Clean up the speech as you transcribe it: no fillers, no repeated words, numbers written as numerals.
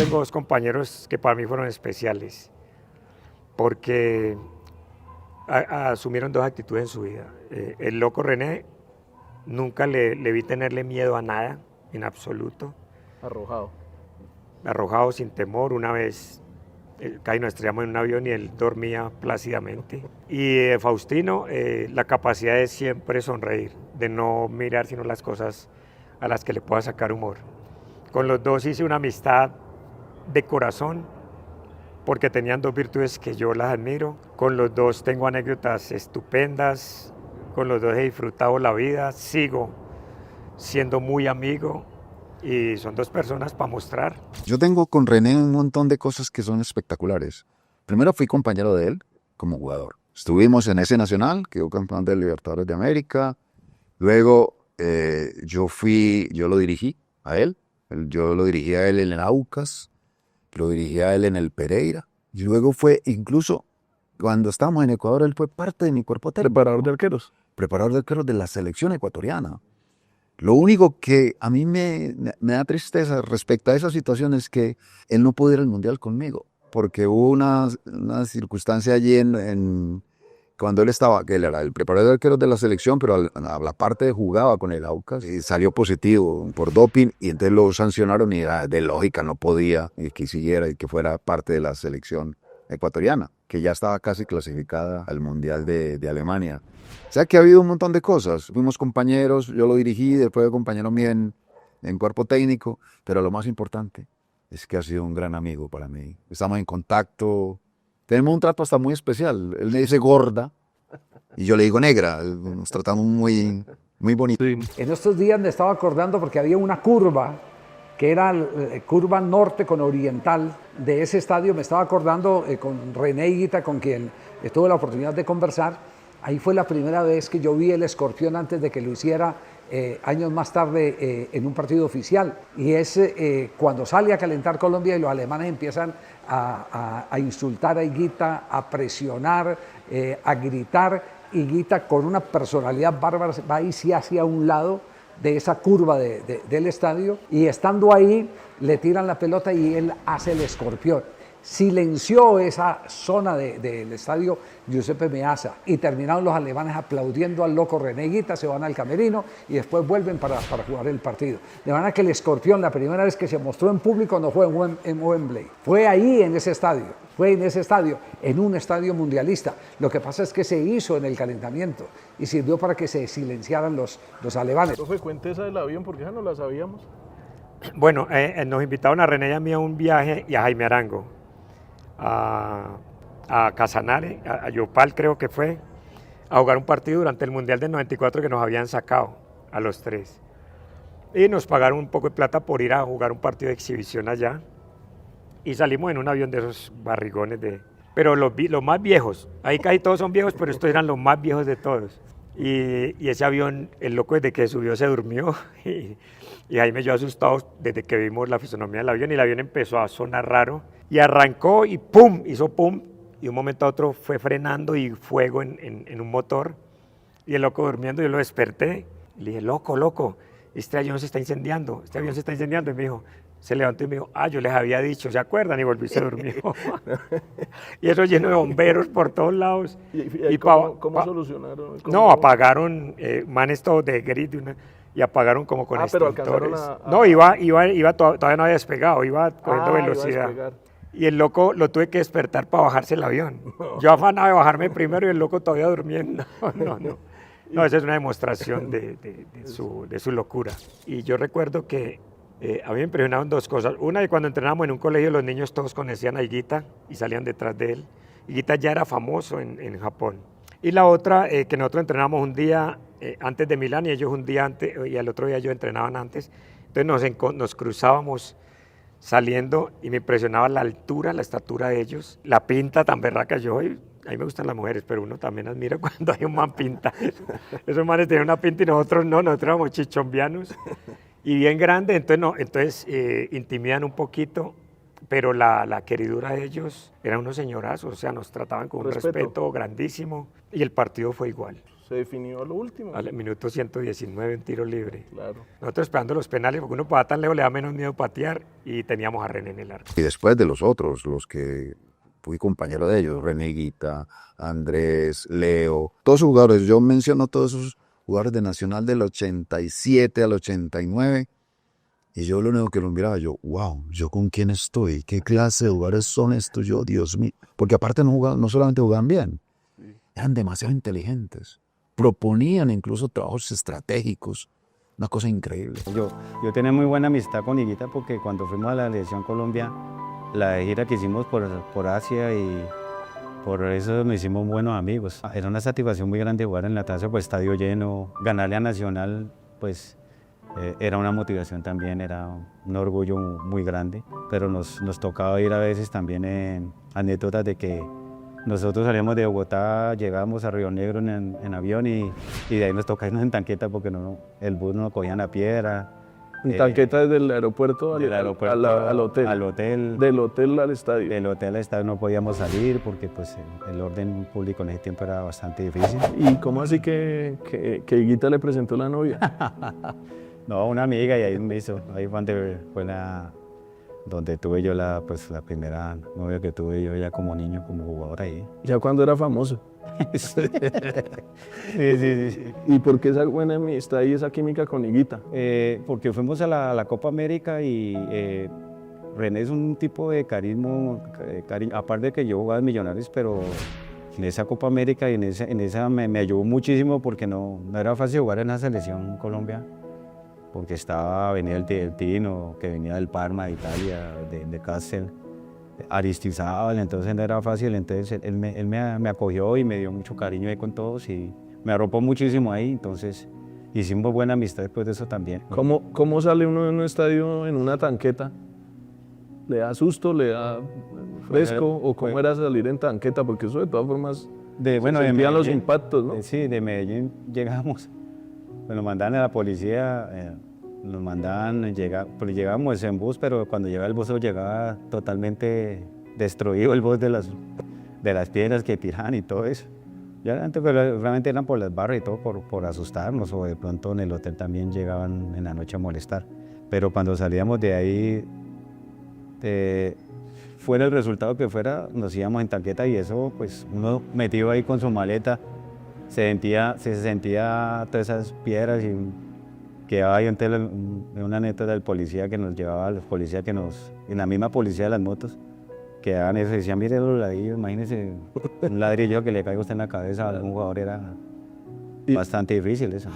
tengo dos compañeros que para mí fueron especiales, porque asumieron dos actitudes en su vida. El loco René, nunca le vi tenerle miedo a nada, en absoluto. Arrojado. Arrojado sin temor. Una vez casi nos estrellamos en un avión y él dormía plácidamente. Y Faustino, la capacidad de siempre sonreír, de no mirar sino las cosas a las que le pueda sacar humor. Con los dos hice una amistad de corazón, porque tenían dos virtudes que yo las admiro. Con los dos tengo anécdotas estupendas, con los dos he disfrutado la vida, sigo siendo muy amigo y son dos personas para mostrar. Yo tengo con René un montón de cosas que son espectaculares. Primero fui compañero de él como jugador. Estuvimos en ese Nacional, quedó campeón del Libertadores de América. Luego yo lo dirigí a él. Yo lo dirigí a él en el Aucas, lo dirigí a él en el Pereira. Y luego fue, incluso cuando estábamos en Ecuador, él fue parte de mi cuerpo técnico. Preparador de arqueros. Preparador de arqueros de la selección ecuatoriana. Lo único que a mí me da tristeza respecto a esa situación es que él no pudo ir al Mundial conmigo, porque hubo una circunstancia allí cuando él estaba, que él era el preparador de arqueros de la selección, pero a la parte de jugaba con el Aucas, y salió positivo por doping, y entonces lo sancionaron y era de lógica, no podía que siguiera y que fuera parte de la selección ecuatoriana, que ya estaba casi clasificada al Mundial de Alemania. O sea que ha habido un montón de cosas. Fuimos compañeros, yo lo dirigí, después de compañero mío en cuerpo técnico, pero lo más importante es que ha sido un gran amigo para mí. Estamos en contacto, tenemos un trato hasta muy especial. Él me dice gorda y yo le digo negra. Nos tratamos muy, muy bonito. Sí. En estos días me estaba acordando porque había una curva que era curva norte con oriental de ese estadio. Me estaba acordando con René Higuita, con quien tuve la oportunidad de conversar. Ahí fue la primera vez que yo vi el Escorpión antes de que lo hiciera años más tarde en un partido oficial. Y es cuando sale a calentar Colombia y los alemanes empiezan a insultar a Higuita, a presionar, a gritar. Higuita, con una personalidad bárbara, va y se hacia un lado de esa curva del estadio, y estando ahí le tiran la pelota y él hace el Escorpión. Silenció esa zona del estadio Giuseppe Meazza y terminaron los alemanes aplaudiendo al loco René Higuita, se van al camerino y después vuelven para jugar el partido. De manera que el Escorpión, la primera vez que se mostró en público no fue en Wembley, fue ahí en ese estadio, en un estadio mundialista. Lo que pasa es que se hizo en el calentamiento y sirvió para que se silenciaran los alemanes. Profe, cuente esa del avión porque esa no la sabíamos. Bueno, nos invitaron a René y a mí a un viaje y a Jaime Arango, a Casanare, a Yopal creo que fue, a jugar un partido durante el Mundial del 94 que nos habían sacado a los tres. Y nos pagaron un poco de plata por ir a jugar un partido de exhibición allá. Y salimos en un avión de esos barrigones pero los más viejos, ahí casi todos son viejos, pero estos eran los más viejos de todos. Y ese avión, el loco desde que subió se durmió y ahí me yo asustado desde que vimos la fisonomía del avión, y el avión empezó a sonar raro y arrancó y pum, hizo pum, y de un momento a otro fue frenando y fuego en un motor, y el loco durmiendo. Yo lo desperté y le dije, loco, este avión se está incendiando, y me dijo, se levantó y me dijo, yo les había dicho, ¿se acuerdan? Y volví y se durmió. Y eso lleno de bomberos por todos lados. ¿Y cómo solucionaron? No, apagaron, manes todos de grit, y apagaron como con extintores. No, todavía no había despegado, iba cogiendo velocidad. Y el loco lo tuve que despertar para bajarse el avión. No. Yo afanaba de bajarme primero y el loco todavía durmiendo. No, esa es una demostración de su locura. Y yo recuerdo que a mí me impresionaron dos cosas. Una, de cuando entrenábamos en un colegio, los niños todos conocían a Higuita y salían detrás de él. Higuita ya era famoso en Japón. Y la otra, que nosotros entrenábamos un día antes de Milán y ellos un día antes, y al otro día ellos entrenaban antes. Entonces nos cruzábamos saliendo y me impresionaba la altura, la estatura de ellos, la pinta tan berraca. A mí me gustan las mujeres, pero uno también admira cuando hay un man pinta. Esos manes tenían una pinta y nosotros no, nosotros éramos chichombianos y bien grandes, entonces intimidan un poquito, pero la queridura de ellos eran unos señorazos, o sea, nos trataban con un respeto grandísimo, y el partido fue igual. Se definió a lo último. Al minuto 119 en tiro libre. Claro. Nosotros esperando los penales, porque uno para tan lejos le da menos miedo patear, y teníamos a René en el arco. Y después de los otros, los que fui compañero de ellos, René Higuita, Andrés, Leo, todos esos jugadores, yo menciono todos esos jugadores de Nacional del 87 al 89, y yo lo único que los miraba, yo, wow, ¿yo con quién estoy? ¿Qué clase de jugadores son estos? Yo, Dios mío. Porque aparte no solamente jugaban bien, eran demasiado inteligentes. Proponían incluso trabajos estratégicos, una cosa increíble. Yo tenía muy buena amistad con Higuita porque cuando fuimos a la Selección Colombia, la gira que hicimos por Asia y por eso nos hicimos buenos amigos. Era una satisfacción muy grande jugar en la taza, pues estadio lleno, ganarle a Nacional, pues era una motivación también, era un orgullo muy grande, pero nos tocaba ir a veces también en anécdotas de que nosotros salíamos de Bogotá, llegábamos a Río Negro en avión y de ahí nos tocaba irnos en tanqueta porque el bus no nos cogían a piedra. En tanqueta desde el aeropuerto, al hotel. Al hotel. Del hotel al estadio. Del hotel al estadio no podíamos salir porque pues, el orden público en ese tiempo era bastante difícil. ¿Y cómo así que Higuita le presentó la novia? No, una amiga, y ahí me hizo. Ahí fue donde tuve yo la primera novia que tuve yo ya como niño, como jugador ahí. Ya cuando era famoso. Sí. ¿Y por qué esa buena amistad y esa química con Higuita? Porque fuimos a la Copa América y René es un tipo de carisma, aparte de que yo jugaba en Millonarios, pero en esa Copa América y en esa me ayudó muchísimo porque no era fácil jugar en la selección Colombia, porque venía el Tino, que venía del Parma, de Italia, de Castel, Aristizábal, entonces no era fácil, entonces él me acogió y me dio mucho cariño ahí con todos y me arropó muchísimo ahí, entonces hicimos buena amistad después de eso también. ¿Cómo sale uno de un estadio en una tanqueta? ¿Le da susto, le da fresco o cómo era salir en tanqueta? Porque eso de todas formas sentían los impactos, ¿no? Sí, de Medellín llegamos. Nos mandaban a la policía, llegábamos en bus, pero cuando llegaba el bus llegaba totalmente destruido el bus de las piedras que tiraban y todo eso. Ya antes pero realmente eran por las barras y todo, por asustarnos, o de pronto en el hotel también llegaban en la noche a molestar. Pero cuando salíamos de ahí, fuera el resultado que fuera, nos íbamos en tanqueta y eso, pues uno metido ahí con su maleta, se sentía todas esas piedras y quedaba ahí una anécdota del policía que nos llevaba, los policías en la misma policía de las motos, que daban eso y decían, mire los ladrillos, imagínese un ladrillo que le caiga a usted en la cabeza a un jugador, era bastante difícil eso.